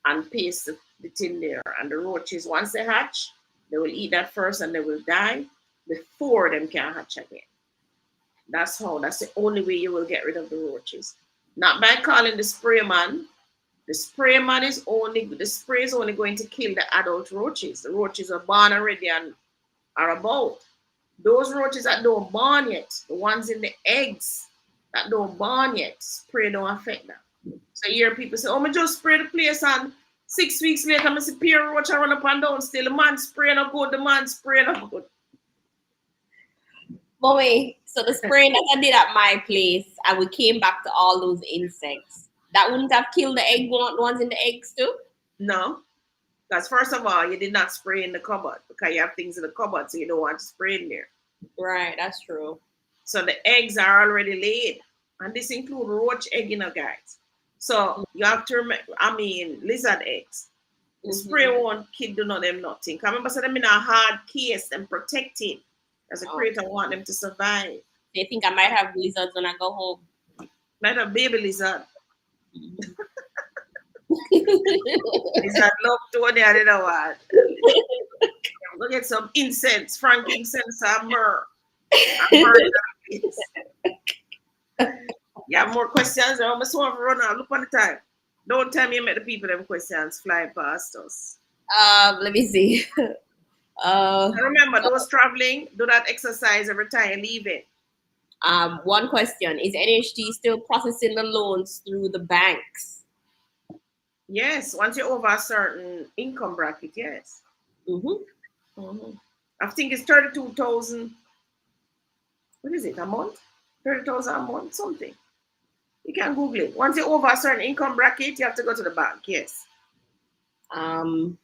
and paste the tin there. And the roaches, once they hatch, they will eat that first and they will die before them can hatch again. That's the only way you will get rid of the roaches. Not by calling the spray man. The spray man is only the spray is only going to kill the adult roaches. The roaches are born already and are about. Those roaches that don't born yet, the ones in the eggs that don't born yet, spray don't affect them. So you hear people say, oh, me just spray the place and 6 weeks later, I see peer roach run up and down still. The man spray no good, the man spray no good. Mommy, so the spraying that I did at my place, and we came back to all those insects. That wouldn't have killed the ones in the eggs too? No, Because first of all, you did not spray in the cupboard because you have things in the cupboard, so you don't want to spray in there. Right, that's true. So the eggs are already laid, and this include roach egg, guys. So you have to remember, lizard eggs. The spray Mm-hmm. won't kid do not them nothing. Come remember, so them in a hard case and protected. As a Oh, creator, want them to survive. they think I might have lizards when I go home. Not a baby lizard. Mhm. Lizard love Tony, I don't know what. Go get some incense, frankincense, and myrrh. And burn it. You have more questions? I almost want to run out. Look on the time. Don't tell me you met the people them questions fly past us. Let me see. Uh, And remember, those traveling, do that exercise every time you leave it. One question: is NHD still processing the loans through the banks? Yes, once you're over a certain income bracket, yes. Mm-hmm. Mm-hmm. I think it's 32,000. What is it, a month? 30,000 a month, something. You can Google it. Once you're over a certain income bracket, you have to go to the bank, yes. Um,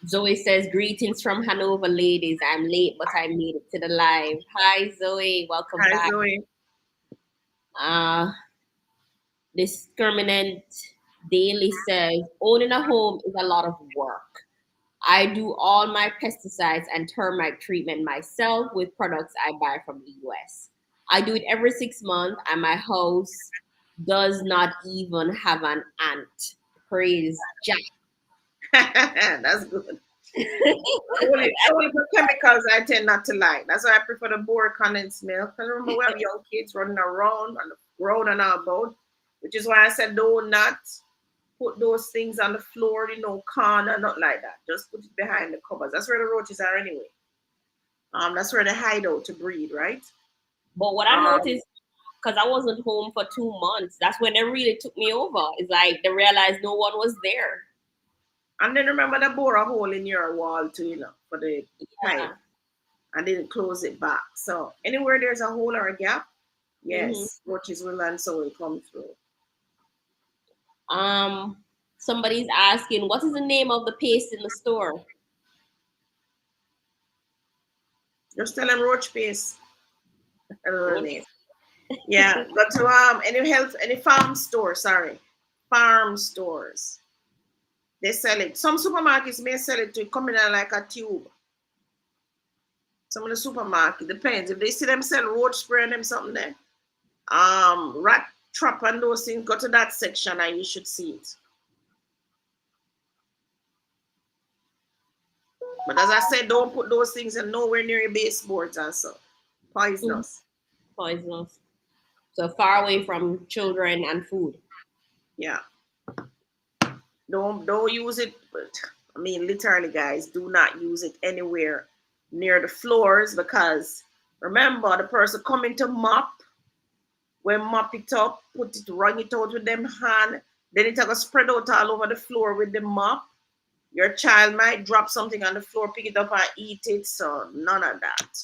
Zoe says, "Greetings from Hanover, ladies. I'm late, but I made it to the live. Hi, Zoe. Welcome Hi, back. Zoe. Uh, Discriminant Daily says, owning a home is a lot of work. I do all my pesticides and termite treatment myself with products I buy from the US. I do it every 6 months, and my house does not even have an ant. Praise Jack." That's good. Only for chemicals I tend not to like. That's why I prefer the boar condensed milk. Because remember, we have young kids running around on the road and our boat, which is why I said do not put those things on the floor, corner, not like that. Just put it behind the covers. That's where the roaches are anyway. That's where they hide out to breed, right? But what I Um, noticed, because I wasn't home for 2 months, that's when they really took me over. It's like they realized no one was there. and then remember they bore a hole in your wall too, for the pipe, Yeah. and didn't close it back. So anywhere there's a hole or a gap, Hmm. yes, roaches will and so will come through. Um, Somebody's asking, what is the name of the paste in the store? Just tell them roach paste. I don't know the Roach. name. Yeah, go to any farm store, sorry. Farm stores. They sell it. Some supermarkets may sell it to come in like a tube. Some of the supermarket depends. If they see them sell roach spray and them something there, rat trap and those things, go to that section and you should see it. But as I said, don't put those things in nowhere near your baseboards and so. Mhm. Poisonous. Poisonous. So far away from children and food. Yeah. Don't use it. But, literally, guys, do not use it anywhere near the floors because remember the person coming to mop, when mop it up, put it, wrung it out with them hand, then it will spread out all over the floor with the mop. Your child might drop something on the floor, pick it up and eat it. So none of that.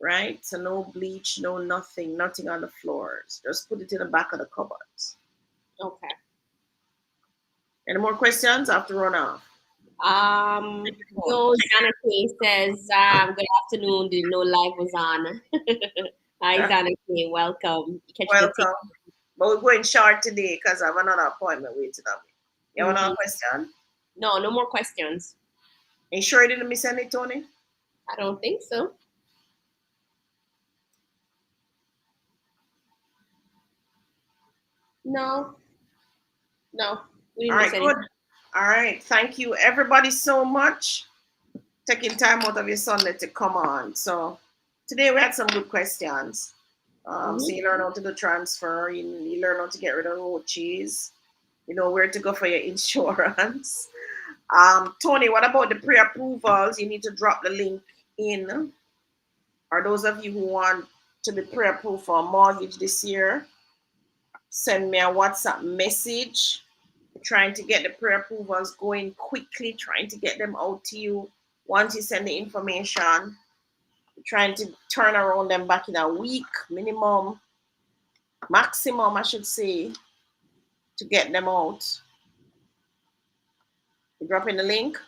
Right? So no bleach, no nothing on the floors. Just put it in the back of the cupboards. Okay. Any more questions? I have to run off. Um, so Zanake says, good afternoon. Didn't know live was on. Hi, Zanake. Welcome. Catch the tick. Welcome. But we're going short today because I have another appointment waiting on me. You have Hmm. another question? No, no more questions. Are you sure you didn't miss any, Tony? I don't think so. No, no, we All didn't miss right, good. anything. All right. Thank you, everybody, so much taking time out of your Sunday to come on. So today we had some good questions. So Hmm. you learn how to do transfer, you learn how to get rid of roaches, you know where to go for your insurance. Tony, what about the pre-approvals? You need to drop the link in. Or those of you who want to be pre-approved for a mortgage this year, send me a WhatsApp message. Trying to get the pre-approvals going quickly, trying to get them out to you once you send the information. Trying to turn around them back in a week minimum, maximum, I should say, to get them out. You drop in the link.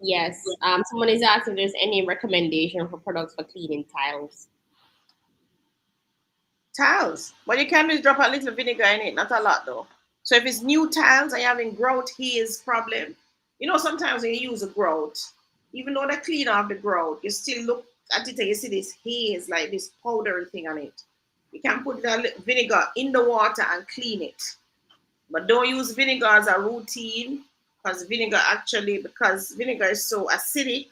Yes. Someone is asking if there's any recommendation for products for cleaning tiles. Tiles. What you can do is drop a little vinegar in it, not a lot though. So if it's new tiles and you're having growth haze problem, sometimes when you use a growth, even though they clean off the growth, you still look at it and you see this haze, like this powdery thing on it. You can put the vinegar in the water and clean it. But don't use vinegar as a routine because vinegar is so acidic,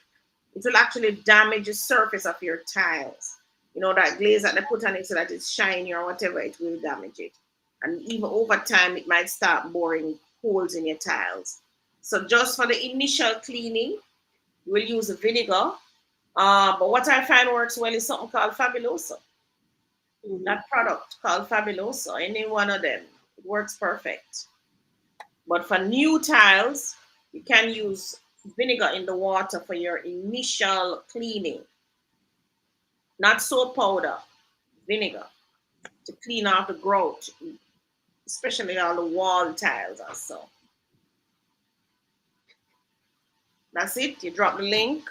it will actually damage the surface of your tiles. That glaze that they put on it so that it's shiny or whatever, it will damage it. And even over time, it might start boring holes in your tiles. So just for the initial cleaning, we'll use vinegar. But what I find works well is something called Fabuloso. Mm-hmm. That product called Fabuloso, any one of them, it works perfect. But for new tiles, you can use vinegar in the water for your initial cleaning, not soap powder, vinegar to clean off the growth, especially on the wall tiles or so. That's it. You drop the link.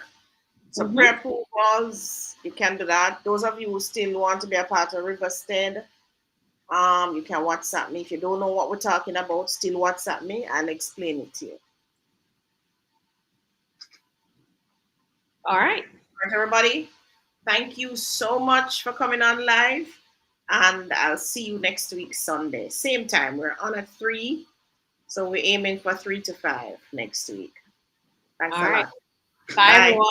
So Mm-hmm. pre-approved walls, you can do that. Those of you who still want to be a part of Riverstead, you can WhatsApp me. If you don't know what we're talking about, still WhatsApp me. I'll explain it to you. All right. All right, everybody. Thank you so much for coming on live. And I'll see you next week, Sunday. Same time. We're on at 3. So we're aiming for 3 to 5 next week. Thanks All a right. lot. Bye, Bye. everyone.